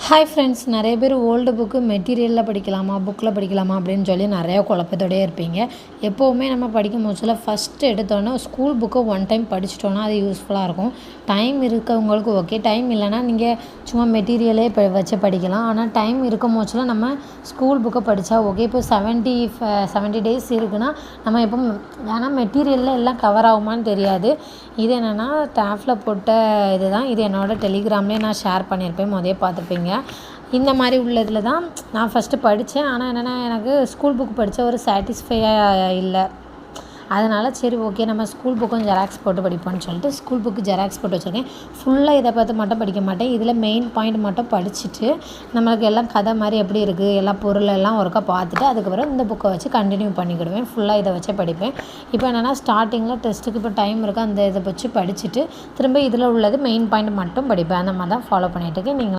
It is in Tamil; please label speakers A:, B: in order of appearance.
A: ஹாய் ஃப்ரெண்ட்ஸ், நிறைய பேர் ஓல்டு புக்கு மெட்டீரியலில் படிக்கலாமா, புக்கில் படிக்கலாமா அப்படின்னு சொல்லி நிறையா குழப்பத்தோடயே இருப்பீங்க. எப்போவுமே நம்ம படிக்கும் போச்சில் ஃபஸ்ட்டு எடுத்தோன்னே ஸ்கூல் புக்கை ஒன் டைம் படிச்சிட்டோன்னா அது யூஸ்ஃபுல்லாக இருக்கும். டைம் இருக்கவங்களுக்கு ஓகே, டைம் இல்லைன்னா நீங்கள் சும்மா மெட்டீரியலே வச்சு படிக்கலாம். ஆனால் டைம் இருக்கும் போச்சில் நம்ம ஸ்கூல் புக்கை படித்தா ஓகே. இப்போ 70 டேஸ் இருக்குன்னா நம்ம எப்போ ஏன்னா மெட்டீரியலில் எல்லாம் கவர் ஆகுமான்னு தெரியாது. இது என்னென்னா டேஃபில் போட்ட இது தான். இது என்னோடய டெலிகிராம்லேயே நான் ஷேர் பண்ணியிருப்பேன், முதலே பார்த்துருப்பீங்க. இந்த மாதிரி உள்ளதில் தான் நான் ஃபஸ்ட்டு படித்தேன். ஆனால் என்னென்னா எனக்கு ஸ்கூல் புக் படித்தா ஒரு சாட்டிஸ்ஃபையாக இல்லை. அதனால் சரி ஓகே, நம்ம ஸ்கூல் புக்கும் ஜெராக்ஸ் போட்டு படிப்போம்னு சொல்லிட்டு ஸ்கூல் புக்கு ஜெராக்ஸ் போட்டு வச்சுருக்கேன். ஃபுல்லாக இதை பார்த்து மட்டும் படிக்க மாட்டேன். இதில் மெயின் பாயிண்ட் மட்டும் படிச்சுட்டு நம்மளுக்கு எல்லாம் கதை மாதிரி எப்படி இருக்குது எல்லா பொருளெல்லாம் ஒருக்கா பார்த்துட்டு அதுக்கப்புறம் இந்த புக்கை வச்சு கண்டினியூ பண்ணிக்கிடுவேன். ஃபுல்லாக இதை வச்சு படிப்பேன். இப்போ என்னென்னா ஸ்டார்டிங்கில் டெஸ்ட்டுக்கு இப்போ டைம் இருக்குது, அந்த இதை வச்சு படிச்சுட்டு திரும்ப இதில் உள்ளது மெயின் பாயிண்ட் மட்டும் படிப்பேன். அந்த மாதிரி தான் ஃபாலோ பண்ணிகிட்டு இருக்கேன். நீங்கள்